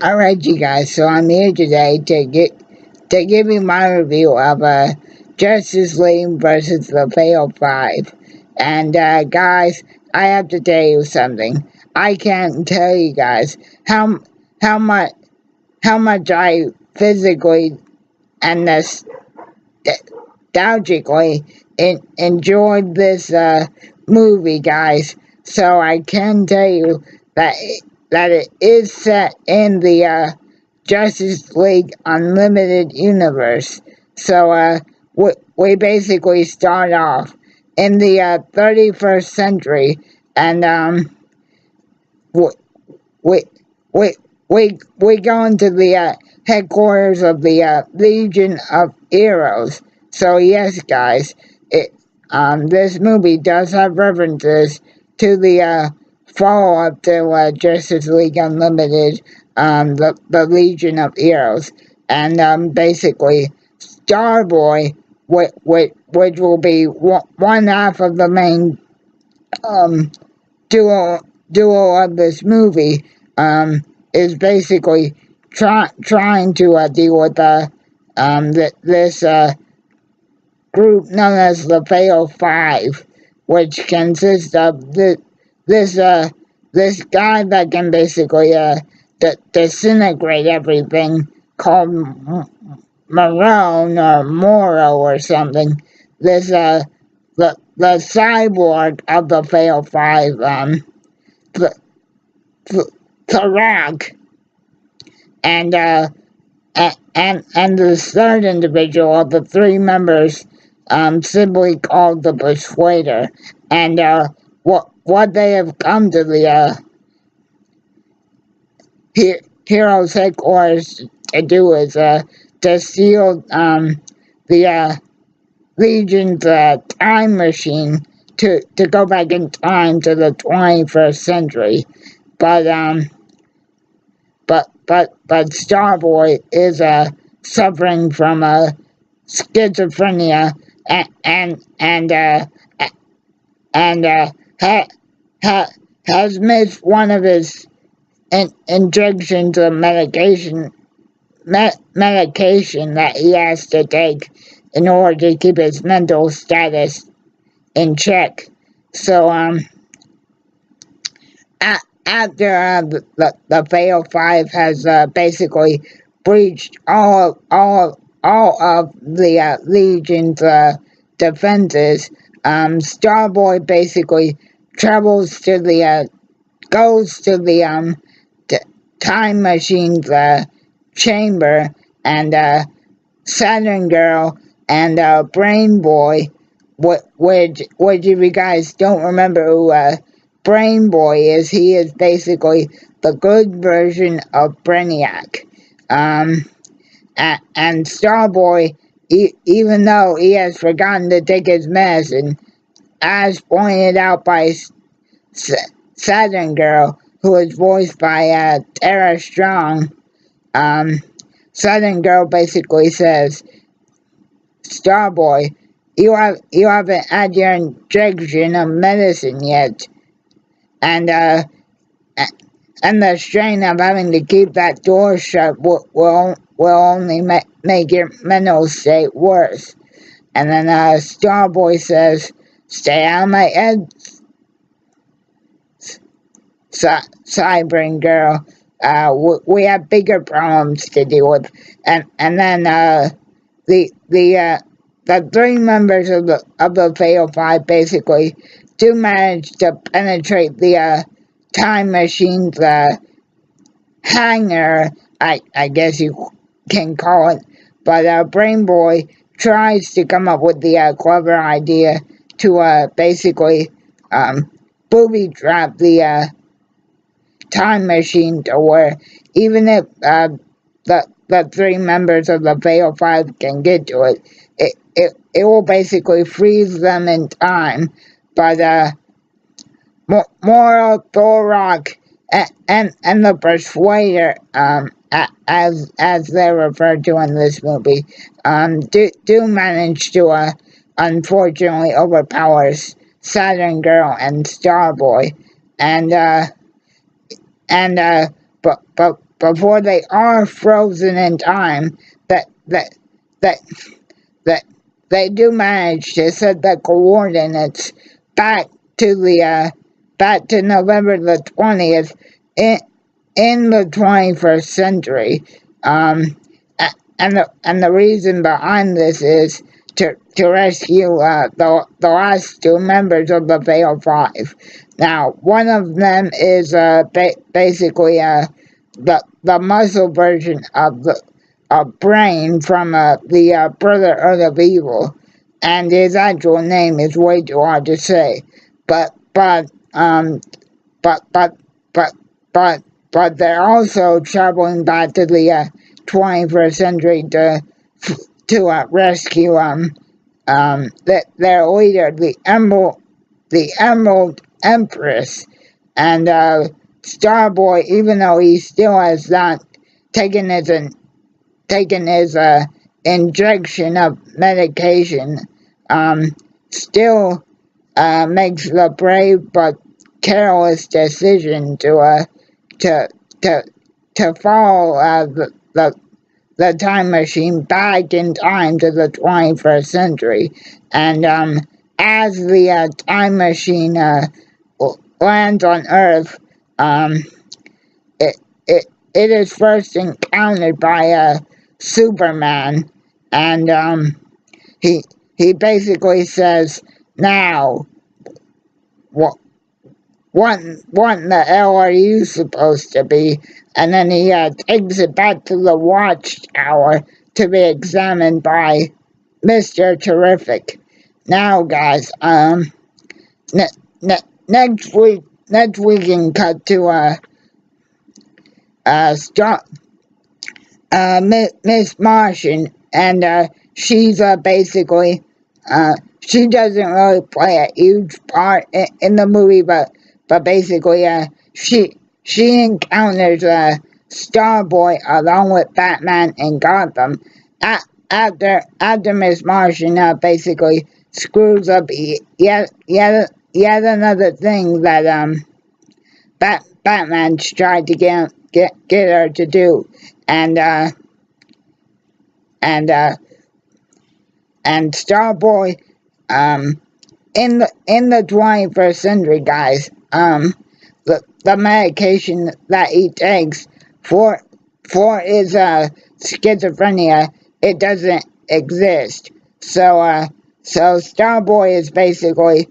All right, you guys. So I'm here today to give you my review of Justice League versus the Fatal Five. And guys, I have to tell you something. I can't tell you guys how how much how much I physically and nostalgically enjoyed this movie, guys. So I can tell you that it is set in the Justice League Unlimited universe. So we basically start off in the 31st century, and we we we we go into the headquarters of the Legion of Heroes. So yes, guys, this movie does have references to the follow-up to Justice League Unlimited, the Legion of Heroes, and basically Starboy, which will be one half of the main um, duo of this movie, is basically trying to deal with this group known as the Fatal Five, which consists of this this guy that can basically disintegrate everything, called Marone or Moro or something. This the cyborg of the Fatal Five, Tarak, and the third individual of the three members, simply called the Persuader. And what they have come to the Heroes headquarters to do is to steal the Legion's time machine to go back in time to the 21st century. But Starboy is suffering from schizophrenia and has missed one of his injections of medication that he has to take in order to keep his mental status in check. So after the Fatal Five has basically breached all of the Legion's defenses, Starboy basically travels to the goes to the time machine's chamber, and Saturn Girl and Brain Boy, which if you guys don't remember who Brain Boy is, he is basically the good version of Brainiac. And Starboy, even though he has forgotten to take his medicine, as pointed out by Saturn Girl, who is voiced by Tara Strong, Southern Girl basically says, Starboy, you haven't had your injection of medicine yet, and the strain of having to keep that door shut will only make your mental state worse. And then Starboy says, stay out of my head, Cyber Girl. We have bigger problems to deal with. And then the three members of the Fatal Five basically do manage to penetrate the time machine's hangar, I guess you can call it. But Brain Boy tries to come up with the clever idea to basically booby trap the time machine, to where even if the three members of the Fatal Five can get to it will basically freeze them in time. But Moro, Thorak, and the Persuader, as they're referred to in this movie, do manage to unfortunately overpower Saturn Girl and Starboy, and before they are frozen in time, that that that that they do manage to set the coordinates back to November the 20th in the 21st century. And the reason behind this is to rescue the last two members of the Fatal Five. Now, one of them is basically the muscle version of the Brain from the Brotherhood of Evil, and his actual name is way too hard to say. But but but but but but they're also traveling back to the 21st century to rescue their leader, the Emerald Empress, and Starboy, even though he still has not taken his injection of medication, still makes the brave but careless decision to follow the time machine back in time to the 21st century. And as the time machine lands on Earth, it is first encountered by Superman, and he basically says, "Now, what the hell are you supposed to be?" And then he takes it back to the Watchtower to be examined by Mr. Terrific. Now, guys, next we can cut to Miss Martian, and she's basically she doesn't really play a huge part in the movie, but basically she encounters Starboy along with Batman and Gotham after Miss Martian basically screws up yet another thing that Batman's tried to get her to do, and Starboy in the 21st century, guys, the medication that he takes for his schizophrenia, it doesn't exist. So Starboy is basically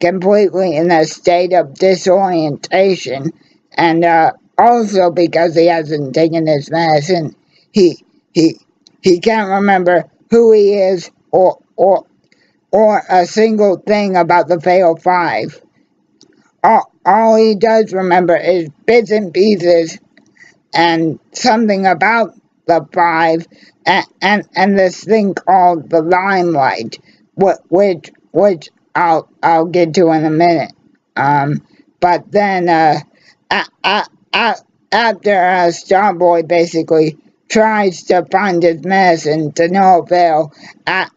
completely in a state of disorientation, and also because he hasn't taken his medicine, he can't remember who he is or a single thing about the Fatal Five. All he does remember is bits and pieces and something about the Five and this thing called the Limelight, which I'll get to in a minute. But then after Starboy basically tries to find his medicine to no avail at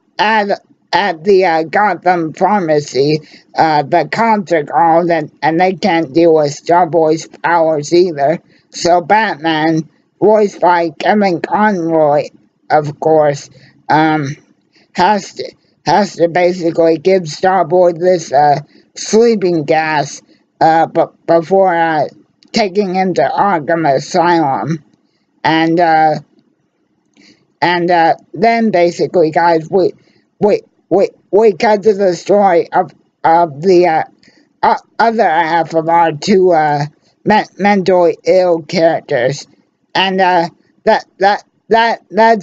the Gotham pharmacy, the cops are called, and they can't deal with Starboy's powers either. So Batman, voiced by Kevin Conroy, of course, has to basically give Starboy this sleeping gas before taking him to Arkham Asylum. And then basically, guys, we cut to the story of the other half of our two mentally ill characters, and that's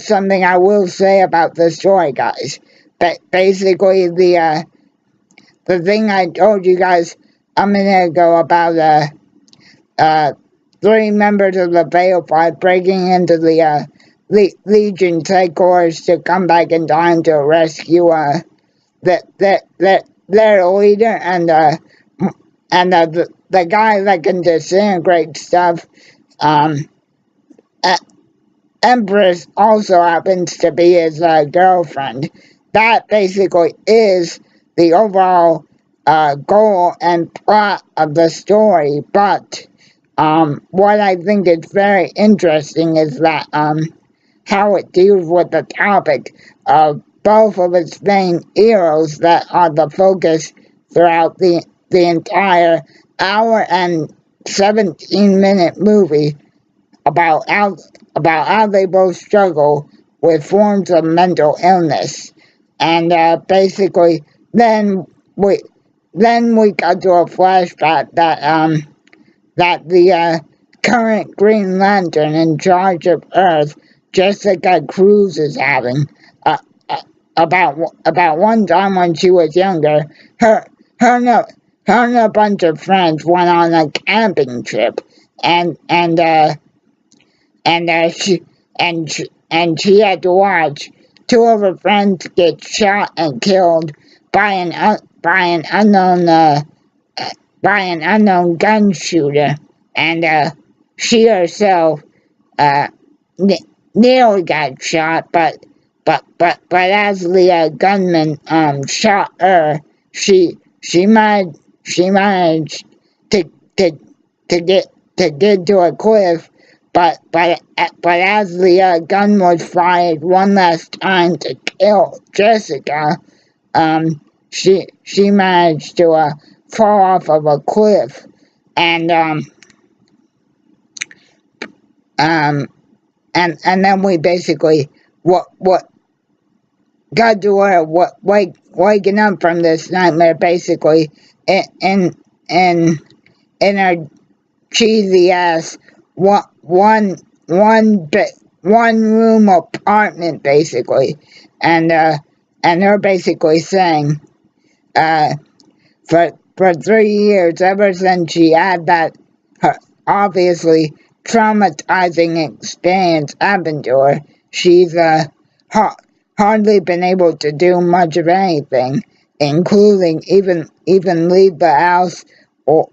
something I will say about the story, guys. But basically, the thing I told you guys a minute ago about three members of the Fatal Five breaking into the Legion's headquarters to come back in time to rescue their leader and the guy that can disintegrate stuff. Empress also happens to be his girlfriend. That basically is the overall goal and plot of the story, but what I think is very interesting is that how it deals with the topic of both of its main heroes that are the focus throughout the entire hour and 17-minute movie about how they both struggle with forms of mental illness. And basically then we got to a flashback that the current Green Lantern in charge of Earth, Jessica Cruz, is having. Uh, about one time when she was younger, her her and a bunch of friends went on a camping trip, and she she had to watch two of her friends get shot and killed by an unknown gun shooter, and she herself uh, nearly got shot, but as the gunman shot her, she managed to to get to a cliff, but as the gun was fired one last time to kill Jessica, she managed to fall off of a cliff, and and then we basically what got to her waking up from this nightmare basically in her cheesy ass one room apartment basically, and her basically saying for 3 years, ever since she had that obviously traumatizing experience happen to her, she's hardly been able to do much of anything, including even leave the house or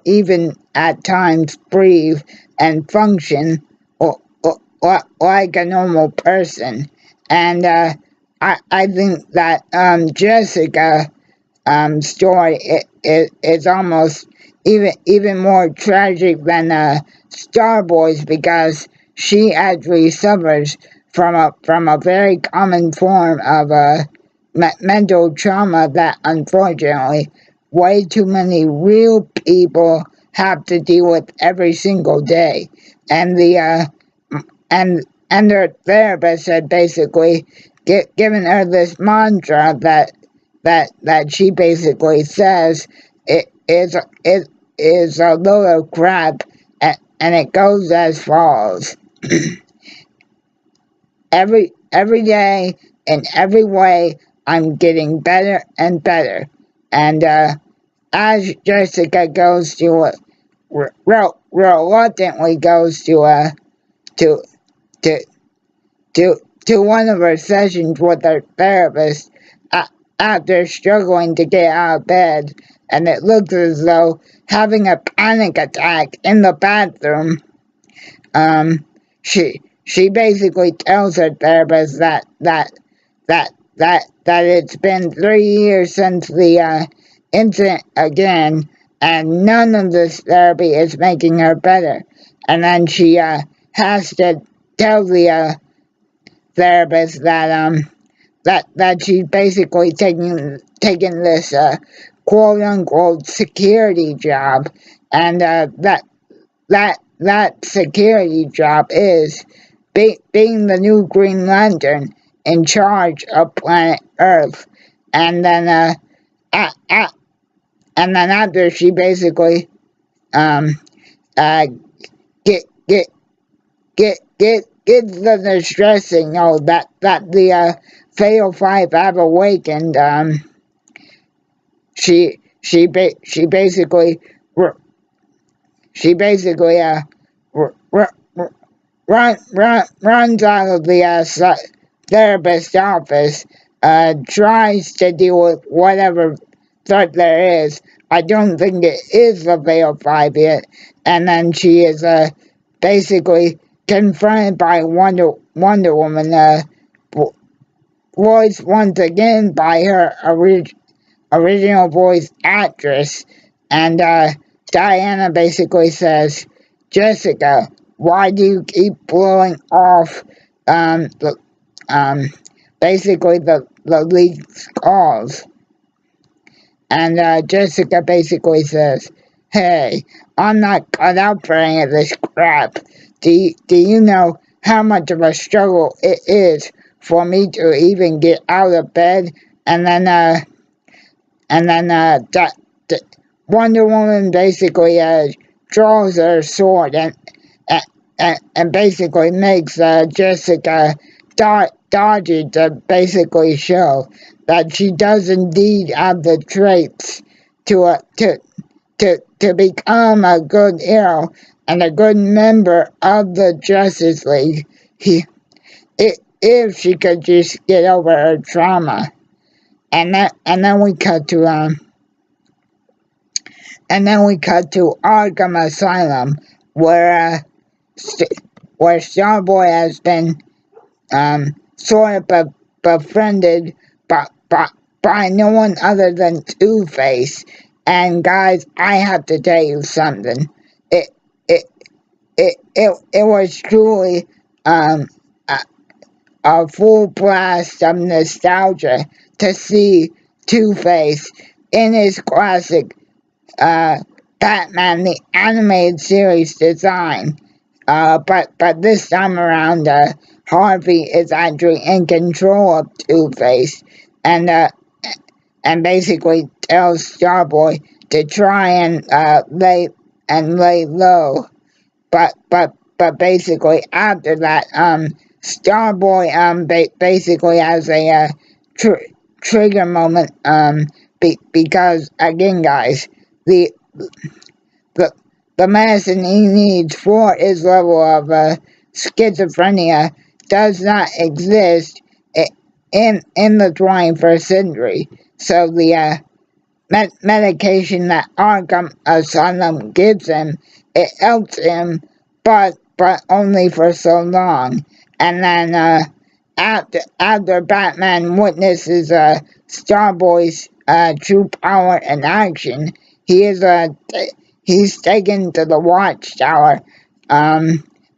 even at times breathe and function like a normal person. And I think that Jessica story is almost even more tragic than Starboy's, because she actually suffers from a very common form of mental trauma that unfortunately way too many real people have to deal with every single day. And the and her therapist had basically given her this mantra that she basically says it is a load of crap, and it goes as follows: every day in every way I'm getting better and better. And as Jessica goes to reluctantly goes to to to one of her sessions with her therapist, after struggling to get out of bed, and it looks as though having a panic attack in the bathroom, she basically tells her therapist that it's been 3 years since the incident again, and none of this therapy is making her better. And then she has to tell the therapist that she's basically taking this quote unquote security job, and that security job is being the new Green Lantern in charge of planet Earth. And then and then after she basically get gets the distress signal that the Fatal Five have awakened, she basically runs out of the therapist's office, tries to deal with whatever threat there is. I don't think it is the Fatal Five yet, and then she is basically confronted by Wonder Woman, voiced once again by her original voice actress, and Diana basically says, Jessica, why do you keep blowing off the basically the league's calls? And Jessica basically says, hey, I'm not cut out for any of this crap. Do you know how much of a struggle it is for me to even get out of bed? And then Wonder Woman basically draws her sword and basically makes Jessica dodge it to basically show that she does indeed have the traits to become a good hero and a good member of the Justice League. If she could just get over her trauma. And then we cut to Arkham Asylum, where Starboy has been sort of befriended by no one other than Two-Face. And guys, I have to tell you something. It was truly a full blast of nostalgia to see Two-Face in his classic Batman the Animated Series design. But this time around, Harvey is actually in control of Two-Face and basically tells Starboy to try and lay low. But basically after that, Starboy basically has a trigger moment because again, guys, the medicine he needs for his level of schizophrenia does not exist in the 21st century. So the medication that Arkham Asylum gives him, it helps him, but only for so long. And then after Batman witnesses Starboy's true power in action, he's taken to the Watchtower,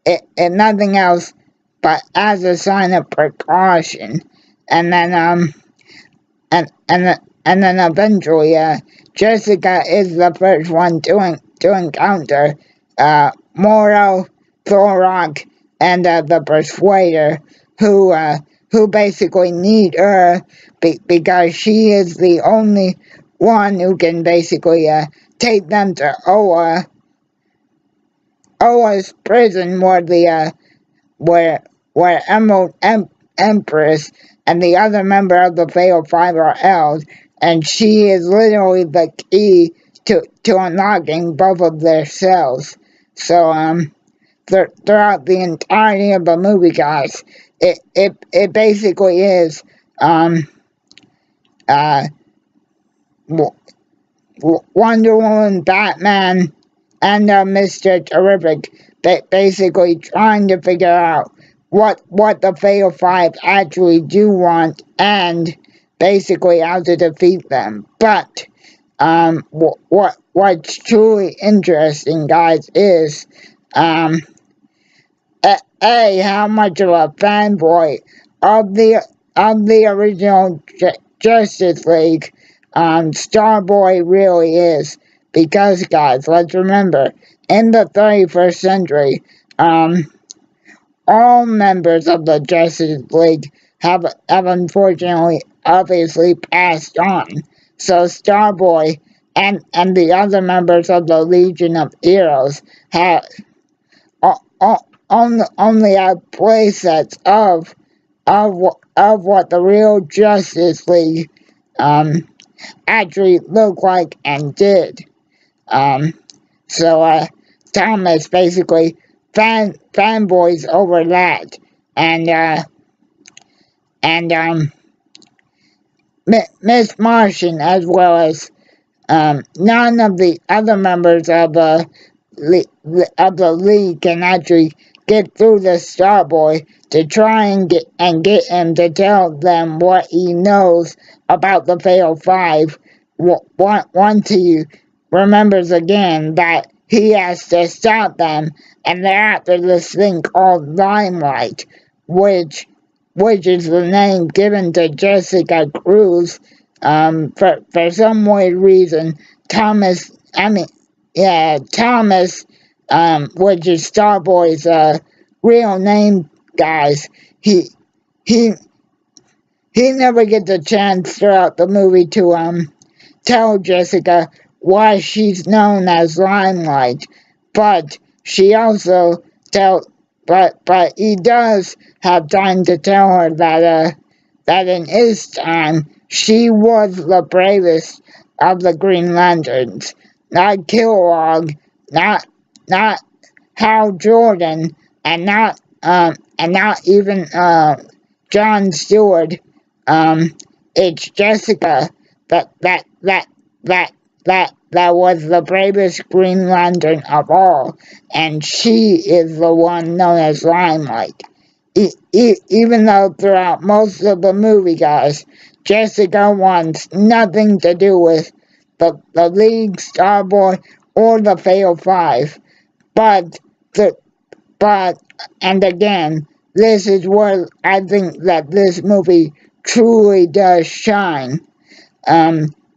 if nothing else but as a sign of precaution. And then eventually Jessica is the first one to encounter Moro, Thorok, and the Persuader, who basically need her because she is the only one who can basically take them to Oa's prison, where Emerald Empress and the other member of the Fatal Five are held, and she is literally the key to unlocking both of their cells. So throughout the entirety of the movie, guys, it basically is Wonder Woman, Batman, and Mr. Terrific basically trying to figure out what the Fatal Five actually do want and basically how to defeat them. But what's truly interesting, guys, is how much of a fanboy of the original Justice League Starboy really is. Because, guys, let's remember, in the 31st century, all members of the Justice League have unfortunately obviously passed on. So Starboy and the other members of the Legion of Heroes have only have playsets of what the real Justice League actually looked like and did. So Thomas basically fanboys over that, and Miss Martian, as well as none of the other members of the league can actually get through the Starboy to try and get him to tell them what he knows about the Fatal Five. remembers again that he has to stop them, and they're after this thing called Limelight, which is the name given to Jessica Cruz. For some weird reason, Thomas, Thomas, which is Starboy's real name, guys. He he never gets a chance throughout the movie to tell Jessica why she's known as Limelight, but she also but he does have time to tell her that in his time she was the bravest of the Green Lanterns, not Kilowog, not Hal Jordan, and not even John Stewart. It's Jessica that was the bravest Green Lantern of all, and she is the one known as Limelight. Even though throughout most of the movie, guys, Jessica wants nothing to do with the League, Starboy, or the Fatal Five, but and again, this is where I think that this movie truly does shine.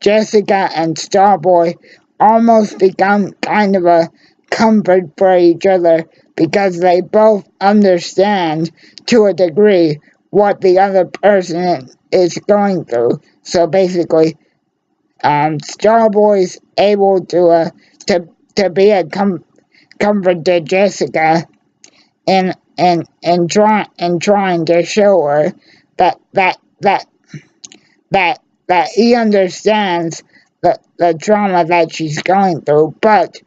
Jessica and Starboy almost become kind of a comfort for each other because they both understand to a degree what the other person is going through. So basically, Starboy's able to be a comfort to Jessica and trying to show her that he understands the trauma that she's going through, but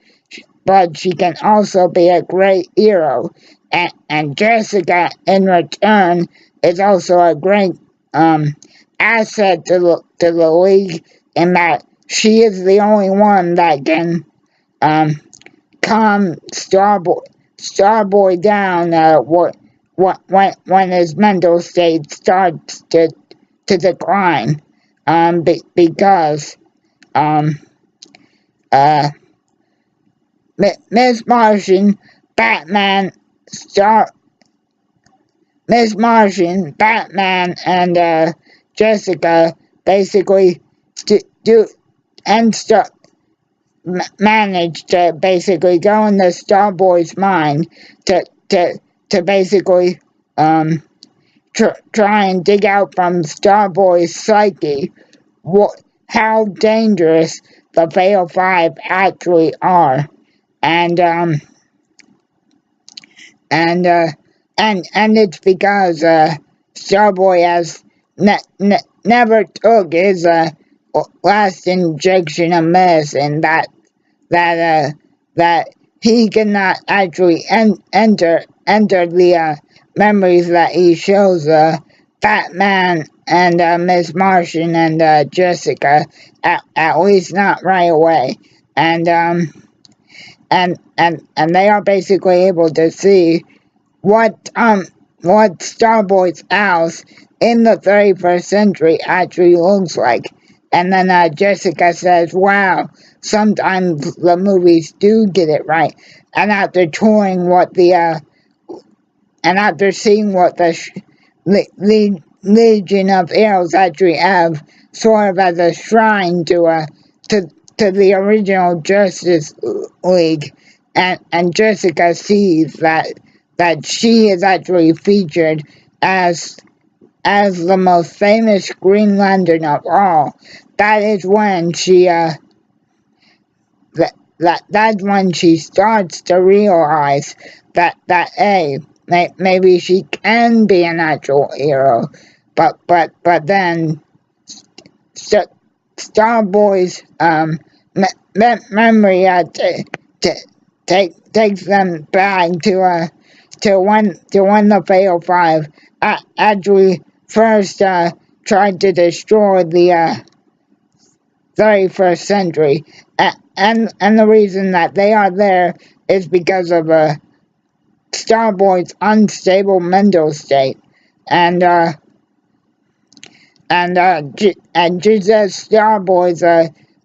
she can also be a great hero, and Jessica in return is also a great asset to the League in that she is the only one that can calm Starboy down when his mental state starts to decline, because Miss Martian, Batman, and Jessica basically manage to basically go into Starboy's mind to basically try and dig out from Starboy's psyche how dangerous the Fatal Five actually are, and it's because Starboy has never took his last injection of medicine that he cannot actually enter the memories that he shows Batman and Miss Martian and Jessica, at least not right away, and they are basically able to see what Starboy's house in the 31st century actually looks like. And then Jessica says, wow, sometimes the movies do get it right. And after touring and after seeing what the Legion of Heroes actually have, sort of as a shrine to the original Justice League, and Jessica sees that she is actually featured as the most famous Green Lantern of all. That is when that's when she starts to realize that hey, maybe she can be an actual hero, but then Starboy's memory takes them back to when the Fatal Five actually first tried to destroy the 31st century, and the reason that they are there is because of Starboy's unstable mental state, and just as Starboy's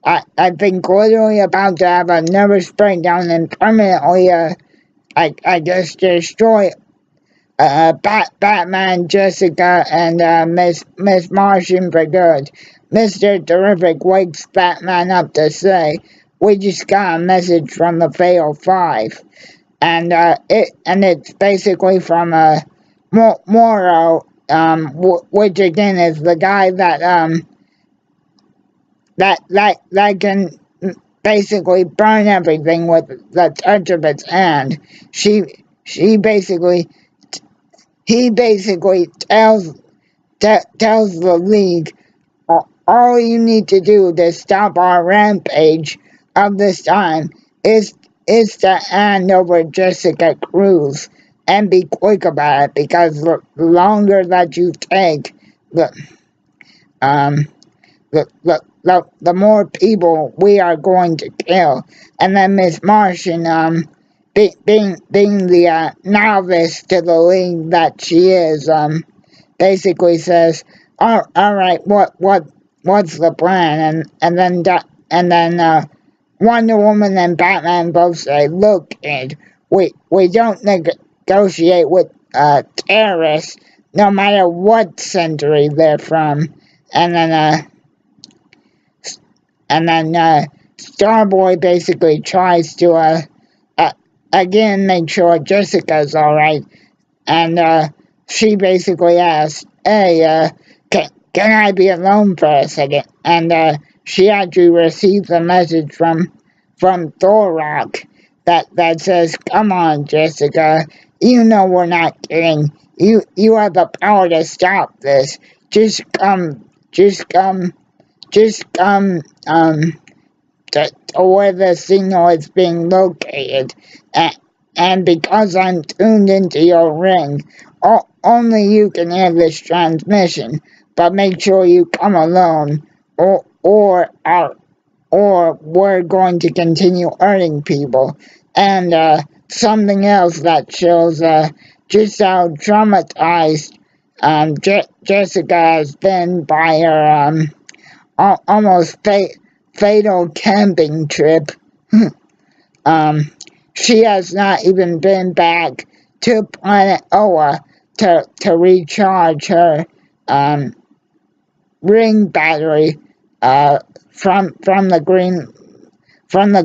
I think literally about to have a nervous breakdown and permanently, I guess destroy Batman, Jessica, and Miss Martian for good. Mr. Terrific wakes Batman up to say, "We just got a message from the Fatal Five," and it's basically from Morrow, which again is the guy that can basically burn everything with the touch of its hand. She basically he basically tells the League, all you need to do to stop our rampage of this time is to hand over Jessica Cruz and be quick about it, because the longer that you take, the um the more people we are going to kill. And then Miss Martian, being the novice to the League that she is, basically says, all right, what's the plan?" And then Wonder Woman and Batman both say, "Look, kid, we don't negotiate with terrorists, no matter what century they're from." And then Starboy basically tries to again make sure Jessica's all right, and she basically asks, "Hey, can I be alone for a second?" And she actually receives a message from Thorrock that says, "Come on, Jessica, you know we're not kidding. You have the power to stop this. Just come, to where the signal is being located, and because I'm tuned into your ring, only you can hear this transmission. But make sure you come alone, or we're going to continue hurting people." And something else that shows just how traumatized Jessica has been by her almost fatal camping trip. She has not even been back to planet Oa to recharge her ring battery from the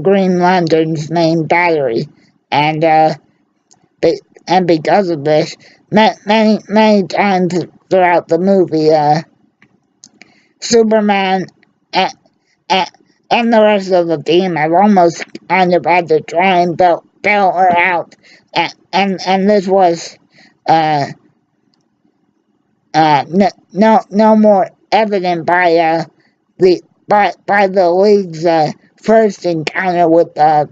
Green Lantern's main battery, and because of this, many times throughout the movie, Superman and the rest of the team have almost kind of had to try and bail her out, and this was no more evident by the League's first encounter with the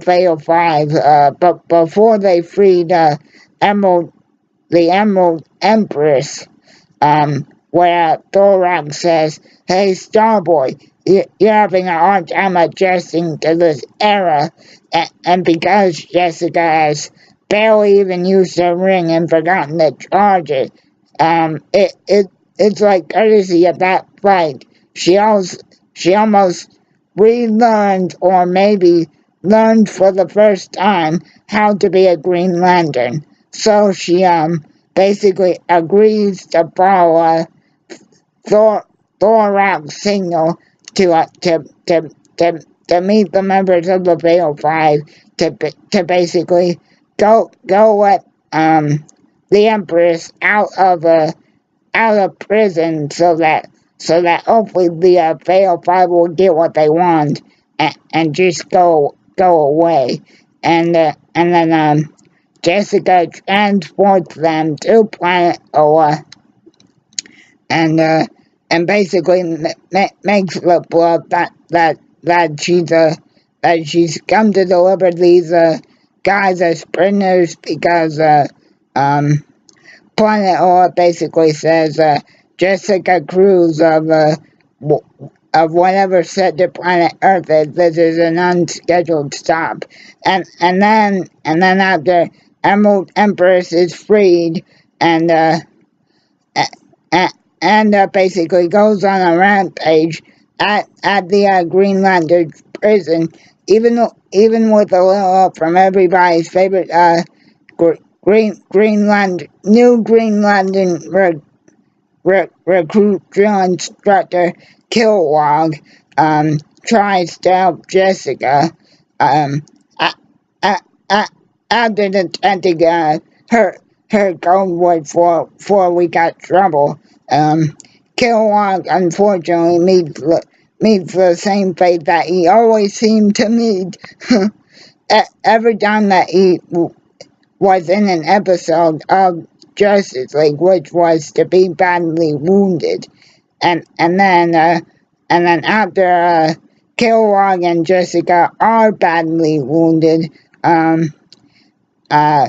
Fatal Five, but before they freed the Emerald Empress, where Thorok says, "Hey, Starboy, you're having a hard time adjusting to this era," and because Jessica has barely even used her ring and forgotten to charge it, it's like courtesy of that fight, she almost relearned, or maybe learned for the first time, how to be a Green Lantern. So she basically agrees to follow Thorok's signal to meet the members of the Fatal Five, to basically go let the Empress out of prison, so that hopefully the Fatal Five will get what they want, and just go away. And then Jessica transports them to planet Oa, and basically makes the bluff that she's come to deliver these guys as prisoners, because Planet Oa basically says Jessica Cruz of whatever set to planet Earth, this is an unscheduled stop, and then after Emerald Empress is freed, and basically goes on a rampage, at the Green Lantern prison, even with a little help from everybody's favorite new Green Lantern recruit drill instructor Kilowog tries to help Jessica a- a- a- after detecting her Goldwood for we got trouble. Kilowog unfortunately meets the same fate that he always seemed to meet every time that he was in an episode of Justice League, which was to be badly wounded, and then after Kilowog and Jessica are badly wounded, uh,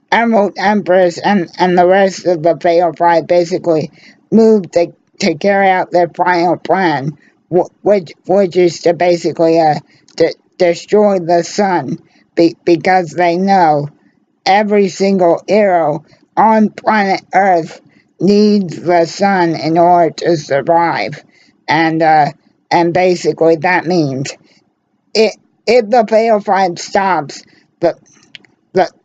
Emerald Empress and the rest of the Fatal Five basically moved to carry out their final plan, which is to basically destroy the sun, because they know every single hero on planet Earth needs the sun in order to survive, and basically that means it if the Fatal Five stops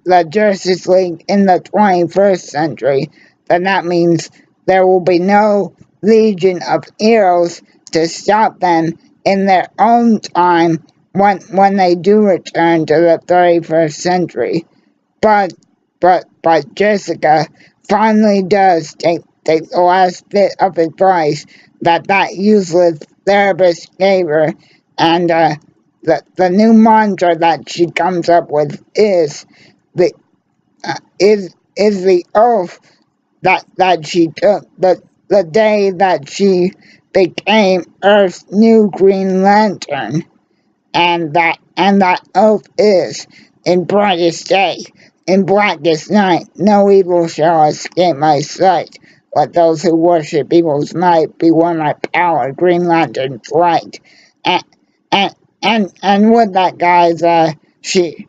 the Justice League in the 21st century, then that means there will be no Legion of Heroes to stop them in their own time when they do return to the 31st century. But Jessica finally does take the last bit of advice that useless therapist gave her, and the new mantra that she comes up with the is the oath that she took the day that she became Earth's new Green Lantern, and that oath is, in brightest day, in blackest night, no evil shall escape my sight. Let those who worship evil's might be won my power, Green Lantern's light. And and with that, guys, she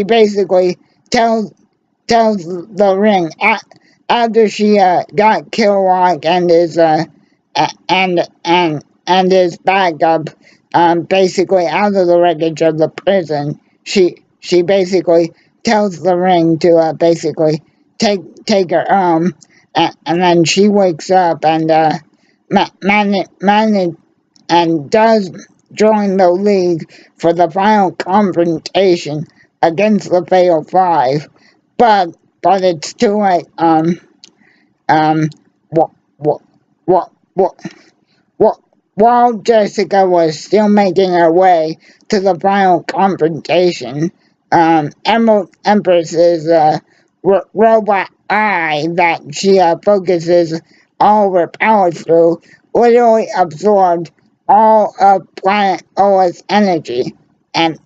basically tells the Ring after she got Kilowog and his and his backup basically out of the wreckage of the prison. She basically tells the Ring to basically take her home, and then she wakes up and and does join the League for the final confrontation against the Fatal Five, but it's too late. What what what while Jessica was still making her way to the final confrontation, Emerald Empress's robot eye that she focuses all of her power through literally absorbed all of planet Earth's energy, and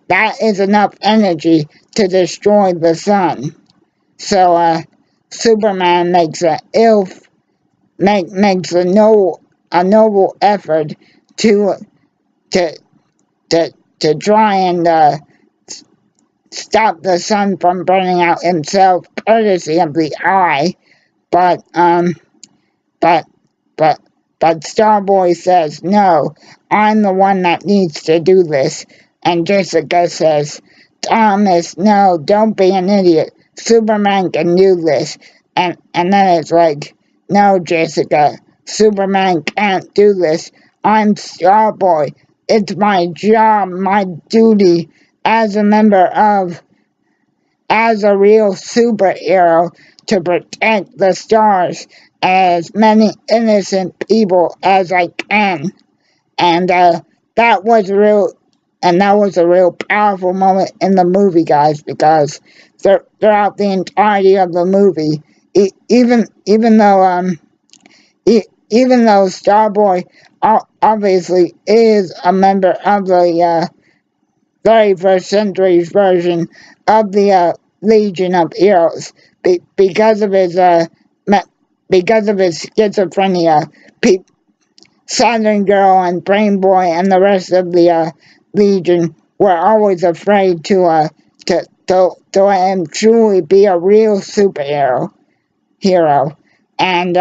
that is enough energy to destroy the sun. So Superman makes a noble effort to to to try and stop the sun from burning out himself, courtesy of the eye. But but but Starboy says no. I'm the one that needs to do this. And Jessica says, Thomas, no, don't be an idiot. Superman can do this. And then it's like, no, Jessica, Superman can't do this. I'm Starboy. It's my job, my duty as a as a real superhero to protect the stars as many innocent people as I can. And that was real, and that was a real powerful moment in the movie, guys, because throughout the entirety of the movie, even though even though Starboy obviously is a member of the 31st century's version of the Legion of Heroes, because of his schizophrenia, Southern Girl and Brain Boy and the rest of the Legion were always afraid to let him truly be a real superhero hero, and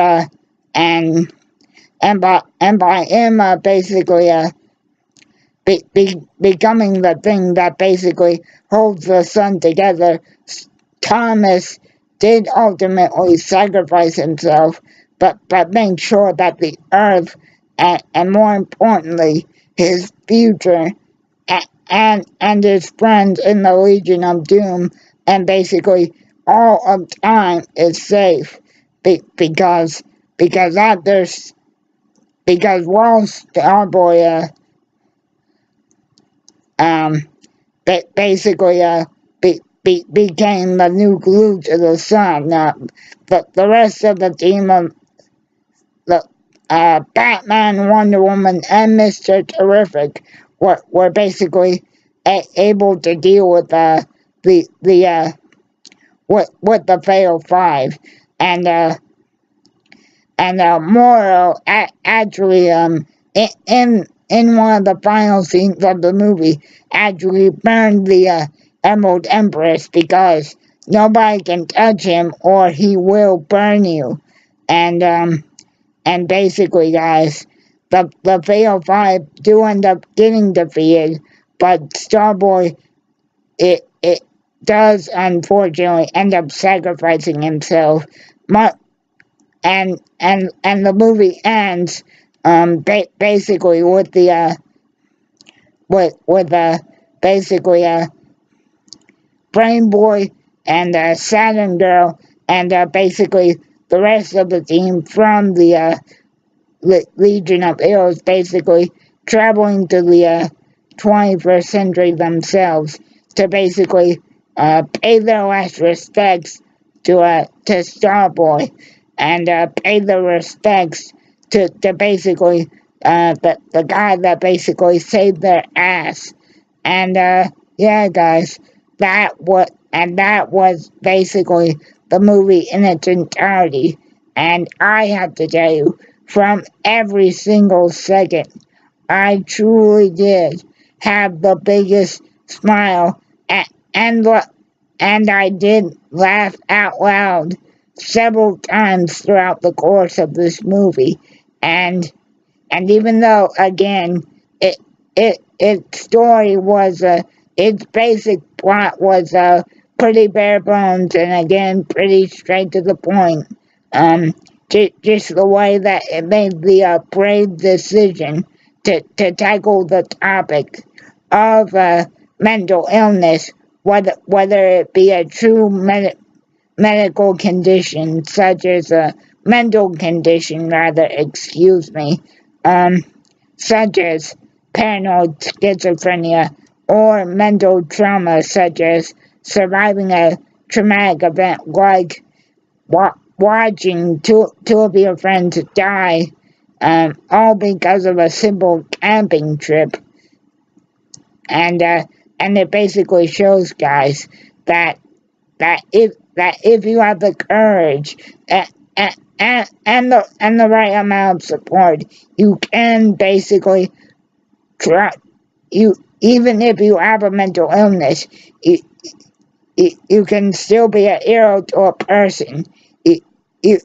by him basically becoming the thing that basically holds the sun together, Thomas did ultimately sacrifice himself, but made sure that the Earth, and more importantly, his future, and his friends in the Legion of Doom, and basically all of time is safe, because after because while Starboy basically became the new glue to the sun. The rest of the team of the Batman, Wonder Woman, and Mr. Terrific were basically able to deal with with the Fatal Five, and Moro actually in one of the final scenes of the movie actually burned the Emerald Empress, because nobody can touch him or he will burn you. And basically, guys, the Fatal Five do end up getting defeated, but Starboy, it does unfortunately end up sacrificing himself. And the movie ends basically with the basically Brain Boy and Saturn Girl, and basically the rest of the team from the Legion of Heroes basically traveling to the 21st century themselves to basically pay their last respects to Starboy, and pay their respects to basically the guy that basically saved their ass. And yeah, guys, that was basically the movie in its entirety. And I have to tell you, from every single second, I truly did have the biggest smile, and I did laugh out loud several times throughout the course of this movie. And even though, again, its story was its basic plot was pretty bare bones, and again pretty straight to the point. Just the way that it made the brave decision to tackle the topic of mental illness, whether it be a true medical condition, such as a mental condition, rather, excuse me, such as paranoid schizophrenia, or mental trauma, such as surviving a traumatic event like watching two of your friends die, all because of a simple camping trip. And it basically shows, guys, that if you have the courage and the right amount of support, you can basically try. Even if you have a mental illness, you can still be a hero to a person. You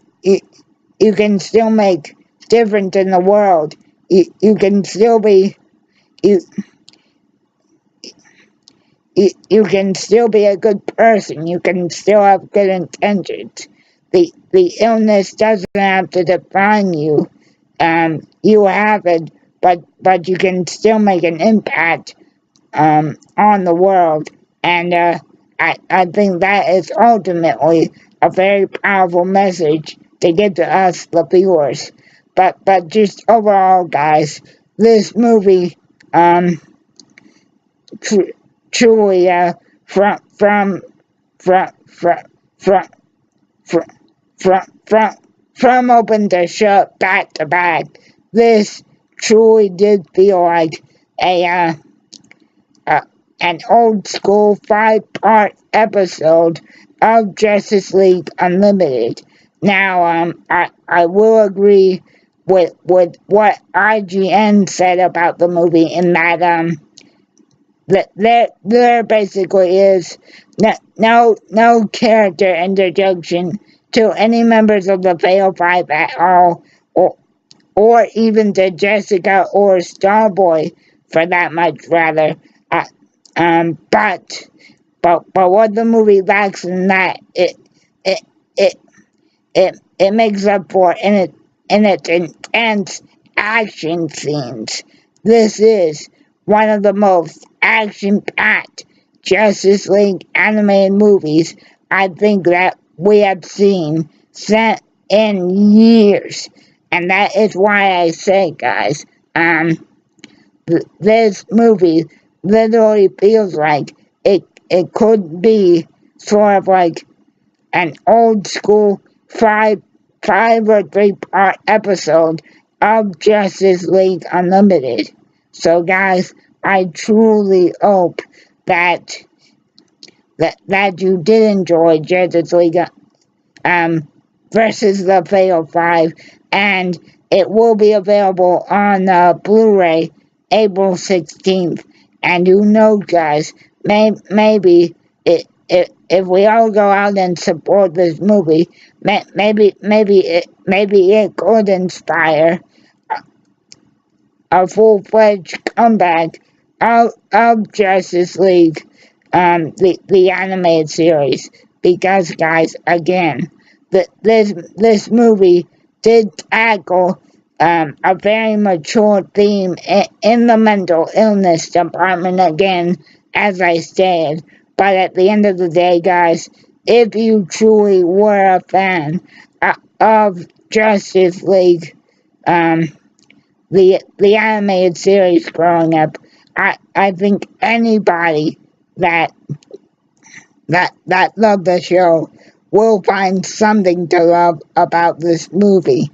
can still make difference in the world. You can still be you can still be a good person. You can still have good intentions. The illness doesn't have to define you. You have it, but you can still make an impact on the world. And I think that is ultimately a very powerful message to get to us, the viewers. But just overall, guys, this movie truly from open to shut, back to back, this truly did feel like an old school 5-part episode of Justice League Unlimited. Now, I will agree with what IGN said about the movie, in that there basically is no character introduction to any members of the Fatal Five at all, or even to Jessica or Starboy, for that much rather. Uh, but what the movie lacks in that, it it it makes up for in its intense action scenes. This is one of the most action-packed Justice League animated movies I think that we have seen in years. And that is why I say, guys, this movie literally feels like it could be sort of like an old school five or 3 part episode of Justice League Unlimited. So guys, I truly hope that you did enjoy Justice League versus the Fatal Five, and it will be available on Blu-ray April 16th. And who knows, guys, maybe if we all go out and support this movie, maybe it could inspire a full-fledged comeback of Justice League, the animated series. Because, guys, again, this movie did tackle a very mature theme in the mental illness department again, as I said. But at the end of the day, guys, if you truly were a fan of Justice League, the animated series growing up, I think anybody that loved the show will find something to love about this movie.